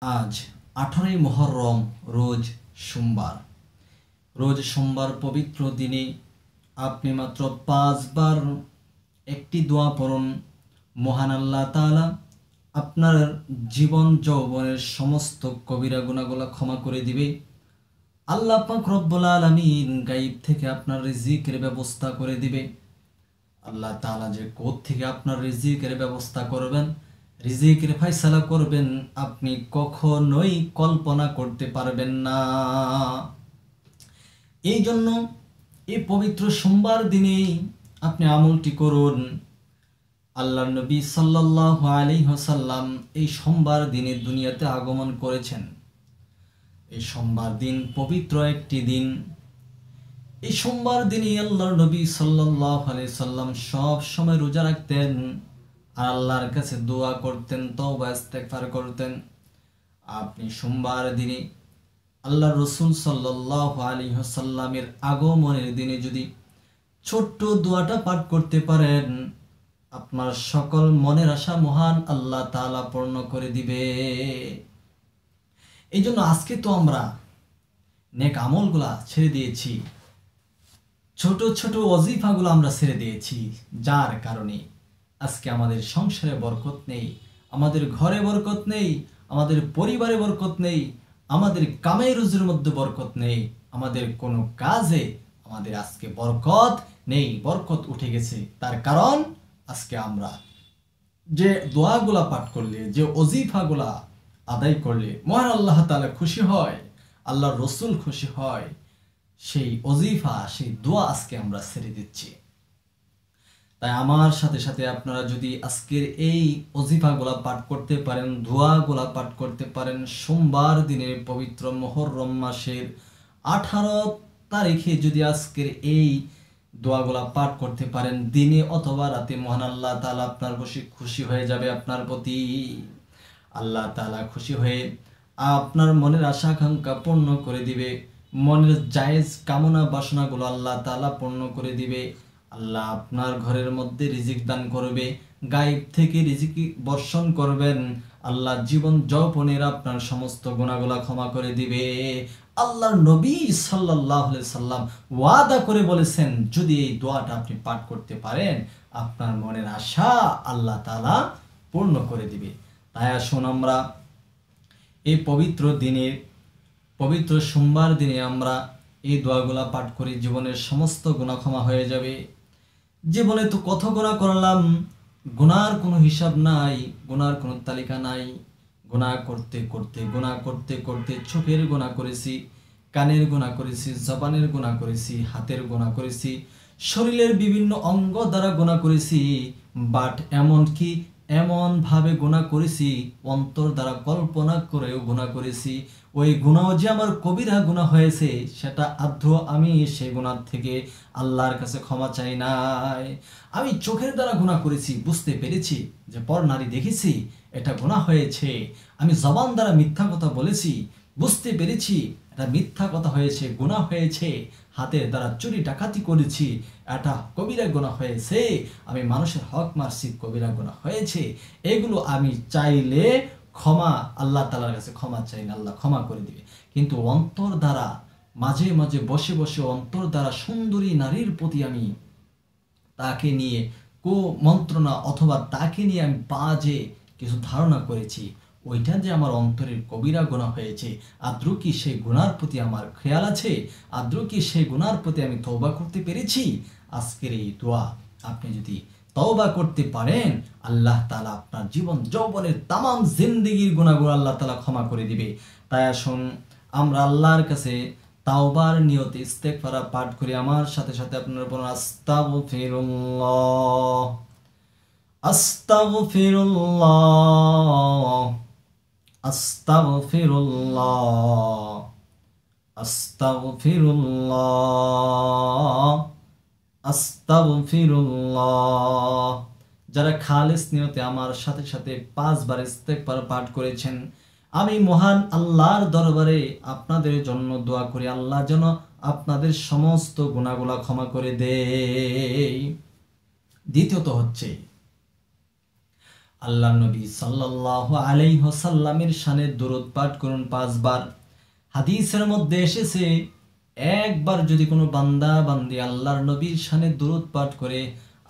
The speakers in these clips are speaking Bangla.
আজ 18ই মুহররম রোজ সোমবার। রোজ সোমবার পবিত্র দিনে আপনি মাত্র 5 বার একটি দোয়া পড়ুন। মহান আল্লাহ তাআলা আপনার জীবন যৌবনের সমস্ত কবিরা গুনাহগুলো ক্ষমা করে দিবে। আল্লাহ পাক রব্বুল আলামিন গায়েব থেকে আপনার রিজিকের ব্যবস্থা করে দিবে। আল্লাহ তাআলা যে কোত্থেকে আপনার রিজিকের ব্যবস্থা করবেন, রিজিকের ফয়সালা করবেন, আপনি কখনোই কল্পনা করতে পারবেন না। এই জন্য এই পবিত্র সোমবার দিনে আপনি আমলটি করুন। আল্লাহর নবী সাল্লাল্লাহু আলাইহি ওয়াসাল্লাম এই সোমবার দিনে দুনিয়াতে আগমন করেছেন। এই সোমবার দিন পবিত্র একটি দিন। এই সোমবার দিনে আল্লাহর নবী সাল্লাল্লাহু আলাইহি সাল্লাম সব সময় রোজা রাখতেন আর আল্লাহর কাছে দোয়া করতেন, তওবা ইস্তেগফার করতেন। আপনি সোমবার দিনে আল্লাহর রাসূল সাল্লাল্লাহু আলাইহি ওয়াসাল্লামের আগমনের দিনে যদি ছোট্ট দোয়াটা পাঠ করতে পারেন, আপনার সকল মনের আশা মহান আল্লাহ তাআলা পূর্ণ করে দিবে। এই জন্য আজকে তো আমরা নেক আমলগুলা ছেড়ে দিয়েছি, ছোট ছোট ওয়াজিফাগুলো আমরা ছেড়ে দিয়েছি, যার কারণে আজকে আমাদের সংসারে বরকত নেই, আমাদের ঘরে বরকত নেই, আমাদের পরিবারে বরকত নেই, আমাদের কামাই রুজির মধ্যে বরকত নেই, আমাদের কোনো কাজে আমাদের আজকে বরকত নেই, বরকত উঠে গেছে। তার কারণ আজকে আমরা যে দোয়াগুলা পাঠ করলে, যে ওজিফাগুলা আদায় করলে মহান আল্লাহ তাআলা খুশি হয়, আল্লাহর রাসূল খুশি হয়, সেই ওজিফা, সেই দোয়া আজকে আমরা ছেড়ে দিচ্ছি। তাই আমার সাথে সাথে আপনারা যদি আজকের এই ওজিফাগুলা পাঠ করতে পারেন, দোয়াগুলা পাঠ করতে পারেন, সোমবার দিনের পবিত্র মুহররম মাসের 18 তারিখে যদি আজকের এই দোয়াগুলা পাঠ করতে পারেন দিনে অথবা রাতে, মহান আল্লাহ তাআলা আপনার খুশি হয়ে যাবে আপনার প্রতি। আল্লাহ তাআলা খুশি হয়ে আপনার মনের আশা আকাঙ্ক্ষা পূর্ণ করে দিবে, মনের জায়েজ কামনা বাসনাগুলো আল্লাহ তাআলা পূর্ণ করে দিবে। আল্লাহ আপনার ঘরের মধ্যে রিজিক দান করবে, গায়েব থেকে রিজিক বর্ষণ করবেন। আল্লাহ জীবন যৌবনের আপনার সমস্ত গুনাহগুলা ক্ষমা করে দিবে। আল্লাহর নবী সাল্লাল্লাহু আলাইহি সাল্লাম ওয়াদা করে বলেছেন, যদি এই দোয়াটা আপনি পাঠ করতে পারেন, আপনার মনের আশা আল্লাহ তাআলা পূর্ণ করে দিবে। তাই আসুন আমরা এই পবিত্র দিনে, পবিত্র সোমবার দিনে আমরা এই দোয়াগুলা পাঠ করি, জীবনের সমস্ত গুনাহ ক্ষমা হয়ে যাবে। জীবনে তো কত গুনাহ করলাম, গুনার কোনো হিসাব নাই, গুনার কোনো তালিকা নাই। গুনাহ করতে করতে চোখের গুনাহ করেছি, কানের গুনাহ করেছি, জবানের গুনাহ করেছি, হাতের গুনাহ করেছি, শরীরের বিভিন্ন অঙ্গ দ্বারা গুনাহ করেছি। বাট এমন ভাবে গুনাহ করেছি, অন্তর দ্বারা কল্পনা করেও গুনাহ করেছি। ওই গুনাহ যে আমার কবিরা গুনাহ হয়েছে, সেটা আদৌ আমি সেই গুনাহ থেকে আল্লাহর কাছে ক্ষমা চাই নাই। আমি চোখের দ্বারা গুনাহ করেছি, বুঝতে পেরেছি যে পর নারী দেখেছি, এটা গুনাহ হয়েছে। আমি জবান দ্বারা মিথ্যা কথা বলেছি, বুঝতে পেরেছি এটা মিথ্যা কথা হয়েছে, গুনাহ হয়েছে। হাতের দ্বারা চুরি ডাকাতি করেছি, এটা কবিরা গুনাহ হয়েছে। আমি মানুষের হক মারছি, কবিরা গুনাহ হয়েছে। এগুলো আমি চাইলে ক্ষমা, আল্লাহ তাআলার কাছে ক্ষমা চাইলে আল্লাহ ক্ষমা করে দিবে। কিন্তু অন্তর দ্বারা মাঝে মাঝে বসে বসে অন্তর দ্বারা সুন্দরী নারীর প্রতি আমি তাকে নিয়ে মন্ত্রণা অথবা তাকে নিয়ে আমি বাজে কিছু ধারণা করেছি, ওইটা যে আমার অন্তরের কবিরা গুনাহ হয়েছে। আদ্রু কি সেই গুনার প্রতি আমার খেয়াল আছে? আদ্রু কি সেই গুনার প্রতি আমি তওবা করতে পেরেছি? আজকের এই দোয়া আপনি যদি তওবা করতে পারেন, আল্লাহ তাআলা আপনার জীবন যৌবনের তামাম জিন্দেগির গুনাহগুলো আল্লাহ তাআলা ক্ষমা করে দিবে। তাই আসুন আমরা আল্লাহর কাছে তাওবার নিয়তে ইস্তেগফার পাঠ করি। আমার সাথে সাথে আপনারা বলুন, আস্তাগফিরুল্লাহ, আস্তাগফিরুল্লাহ, আস্তাগফিরুল্লাহ, আস্তাগফিরুল্লাহ, আস্তাগফিরুল্লাহ। যারা খালিস নিয়তে আমার সাথে সাথে 5 বার ইস্তেগফার পাঠ করেছেন, আমি মহান আল্লাহর দরবারে আপনাদের জন্য দোয়া করি, আল্লাহ যেন আপনাদের সমস্ত গুনাহগুলা ক্ষমা করে দেয়। দ্বিতীয়ত হচ্ছে আল্লাহ নবী সাল্লাল্লাহু আলাইহি ওয়াসাল্লামের শানে দরুদ পাঠ করুন 5 বার। হাদিসের মধ্যে এসেছে একবার যদি কোনো বান্দা বান্দি আল্লাহর নবীর শানে দরুদ পাঠ করে,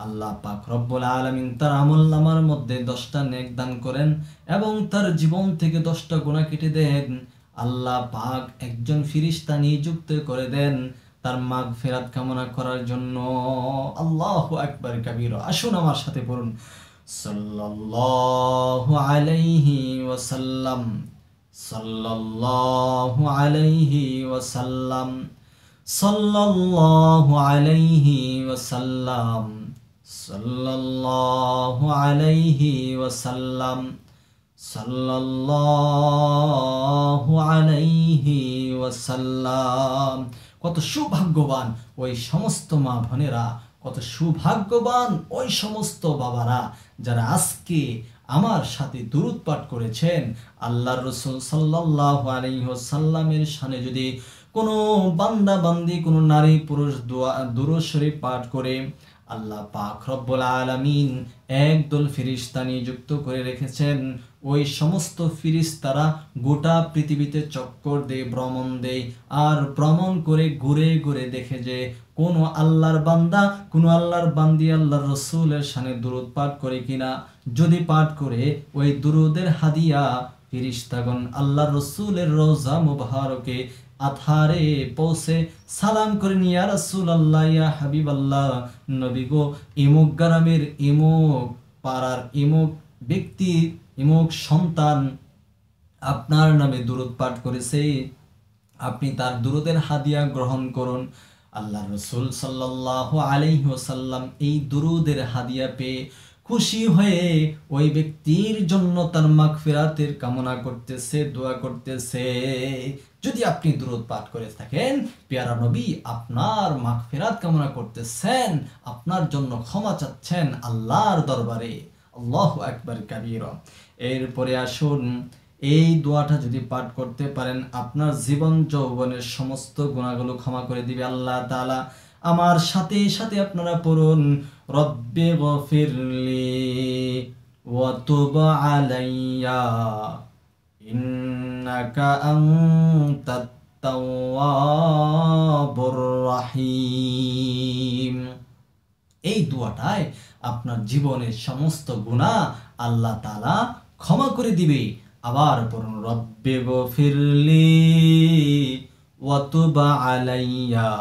আল্লাহ পাক রব্বুল আলামিন তার আমলনামার মধ্যে 10টা নেক দান করেন এবং তার জীবন থেকে 10টা গুনাহ কেটে দেন। আল্লাহ পাক একজন ফেরেশতা নিযুক্ত করে দেন তার মাগফিরাত কামনা করার জন্য। আল্লাহু আকবার কাবীরা। আসুন আমার সাথে পড়ুন সাল্লাল্লাহু আলাইহি ওয়াসাল্লাম, সাল্লাল্লাহু আলাইহি ওয়াসাল্লাম, সাল্লাল্লাহু আলাইহি ওয়াসাল্লাম, সাল্লাল্লাহু আলাইহি ওয়াসাল্লাম, সাল্লাল্লাহু আলাইহি ওয়াসাল্লাম। কত সৌভাগ্যবান ওই সমস্ত মা বোনেরা, কত সৌভাগ্যবান ওই সমস্ত বাবারা যারা আজকে আমার সাথে দুরূদ পাঠ করেছেন। আল্লাহর রাসূল সাল্লাল্লাহু আলাইহি ওয়াসাল্লামের শানে যদি কোনো বান্দা বান্দি, কোনো নারী পুরুষ দুরূদ শরীফ পাঠ করে, আল্লাহ পাক রব্বুল আলামিন একদল ফেরেশতা নিযুক্ত করে রেখেছেন। ওই সমস্ত ফেরেশতারা গোটা পৃথিবীতে চক্কর দেয়, ভ্রমণ দেয়, আর ভ্রমণ করে ঘুরে ঘুরে দেখে যে কোন আল্লাহর বান্দা, কোন আল্লাহর বান্দি আল্লাহর রাসূলের শানে দুরূদ পাঠ করে কিনা। যদি পাঠ করে, ওই দুরূদের হাদিয়া ফেরেশতাগণ আল্লাহর রাসূলের রওজা মুবারকে আথারে পৌঁছে সালাম করেন, ইয়া রাসূলুল্লাহ, ইয়া হাবিবাল্লাহ, নবী গো, ইমুক গ্রামের ইমুক পাড়ার ইমুক ব্যক্তি, ইমুক সন্তান আপনার নামে দুরূদ পাঠ করেছে, আপনি তার দুরূদের হাদিয়া গ্রহণ করুন। আল্লাহ রাসূল সাল্লাল্লাহু আলাইহি ওয়াসাল্লাম এই দুরূদের হাদিয়া পেয়ে খুশি হয়ে ওই ব্যক্তির জন্য তার মাগফিরাতের কামনা করতেছে, দোয়া করতেছে। যদি আপনি দুরূদ পাঠ করে থাকেন, পেয়ারা নবী আপনার মাগফিরাত কামনা করতেছেন, আপনার জন্য ক্ষমা চাচ্ছেন আল্লাহর দরবারে। আল্লাহু আকবার কাবীরা। এরপরে আসুন, এই দোয়াটা যদি পাঠ করতে পারেন, আপনার জীবন যৌবনের সমস্ত গুনাহগুলো ক্ষমা করে দিবে আল্লাহ তাআলা। আমার সাথে সাথে আপনারা পড়ুন, রব্বি গফিরলি ওয়া তুব আলাইয়া ইন্নাকা আনতাত তাওয়াবুর রহিম। এই দোয়াটায় আপনার জীবনের সমস্ত গুনাহ আল্লাহ তাআলা ক্ষমা করে দিবে। আবার পড়ুন, রব্বি গফিরলি ওয়া তুব আলাইয়া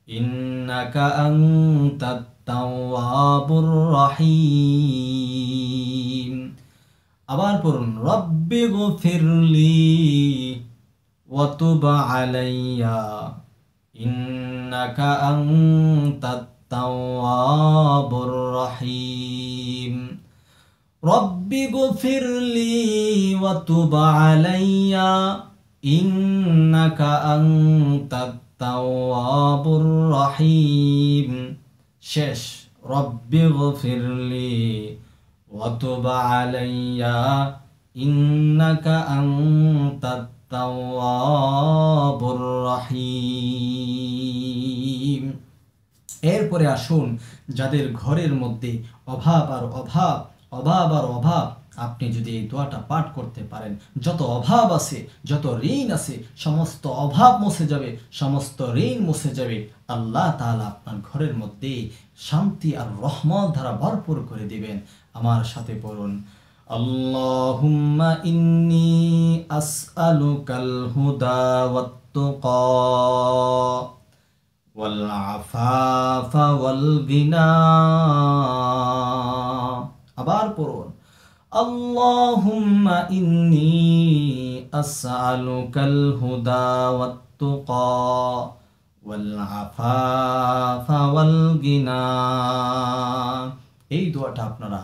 ইন্নাকা আনতাত তাওয়াবুর রহিম। আবার পড়ুন, রব্বি গফিরলি ওয়া তুব আলাইয়া ইন্নাকা আনতাত তাওয়াবুর রহিম। রব্বি গফিরলি ওয়া তুব আলাইয়া ইন্নাকা আনতাত তাওয়াবুর রহিম। শেষ, রব্বি গফিরলি ওয়া তুব আলাইয়া ইন্নাকা আনতাত তাওয়াবুর রহিম। এরপরে আসুন, যাদের ঘরের মধ্যে অভাব আর অভাব, অভাব আর অভাব, আপনি যদি এই দোয়াটা পাঠ করতে পারেন, যত অভাব আছে, যত ঋণ আছে, সমস্ত অভাব মুছে যাবে, সমস্ত ঋণ মুছে যাবে। আল্লাহ তাআলা আপনার ঘরের মধ্যে শান্তি আর রহমত দ্বারা ভরপুর করে দিবেন। আমার সাথে পড়ুন, আল্লাহুম্মা ইন্নী আসআলুকাল হুদা ওয়াত তুকা ওয়াল আফাফা ওয়াল গিনা। আবার পড়ুন, আল্লাহুম্মা ইন্নী আসআলুকাল হুদা ওয়াত তুকা ওয়াল আফাফা ওয়াল গিনা। এই দোয়াটা আপনারা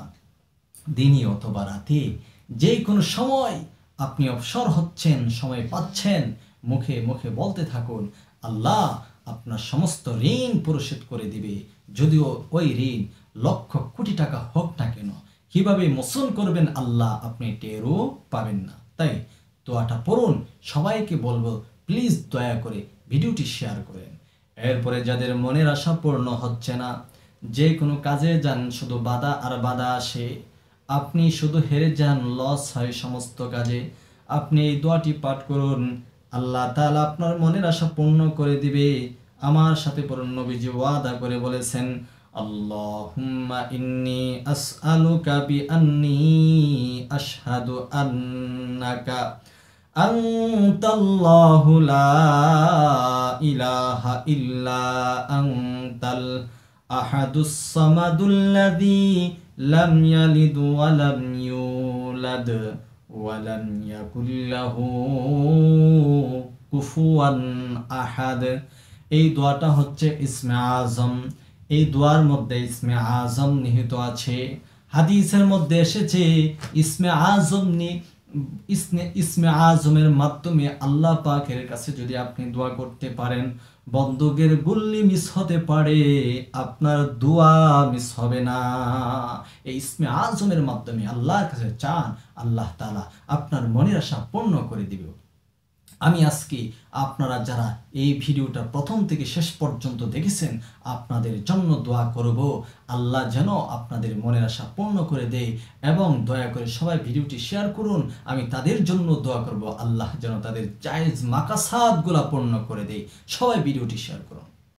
দিনই অথবা রাতে যে কোনো সময় আপনি অবসর হচ্ছেন, সময় পাচ্ছেন, মুখে মুখে বলতে থাকুন। আল্লাহ আপনার সমস্ত ঋণ পরিশোধ করে দিবে। যদিও ওই ঋণ লক্ষ কোটি টাকা হোক না কেন, কিভাবে মোচন করবেন আল্লাহ আপনি টেরও পাবেন না। তাই দোয়াটা পড়ুন। সবাইকে বলবো, প্লিজ দয়া করে ভিডিওটি শেয়ার করেন। এরপরে যাদের মনের আশা পূর্ণ হচ্ছে না, যে কোনো কাজে যান শুধু বাধা আর বাধা আসে, আপনি শুধু হেরে যান, লস হয় সমস্ত কাজে। আপনি এই দোয়াটি পাঠ করুন, আল্লাহ তাআলা আপনার মনের আশা পূর্ণ করে দিবে। আমার সাথে পড়ুন, নবীজি ওয়াদা করে বলেছেন, আল্লাহুম্মা ইন্নী আসআলুকা বিআন্নী আশহাদু আন্নাকা আনতাল্লাহু লা ইলাহা ইল্লা আনতাল আহাদুস সামাদুল্লাযী লাম ইয়ালিদ ওয়া লাম ইউলাদ ওয়া লাম ইয়াকুল লাহু কুফুয়ান আহাদ। এই দোয়াটা হচ্ছে ইসমে আজম। এই দোয়ার মধ্যে ইসমে আজম নিহিত আছে। হাদিসের মধ্যে এসেছে ইসমে আজমের মাধ্যমে আল্লাহ পাকের কাছে যদি আপনি দোয়া করতে পারেন, বন্দুকের গুল্লি মিস হতে পারে, আপনার দোয়া মিস হবে না। এই ইসমে আজমের মাধ্যমে আল্লাহর কাছে চান, আল্লাহ তাআলা আপনার মনের আশা পূর্ণ করে দিবে। আমি আজকে আপনারা যারা এই ভিডিওটা প্রথম থেকে শেষ পর্যন্ত দেখেছেন, আপনাদের জন্য দোয়া করব, আল্লাহ যেন আপনাদের মনের আশা পূর্ণ করে দেয়। এবং দয়া করে সবাই ভিডিওটি শেয়ার করুন, আমি তাদের জন্য দোয়া করব, আল্লাহ যেন তাদের জায়েজ মাকাসাদগুলা পূর্ণ করে দেয়। সবাই ভিডিওটি শেয়ার করুন।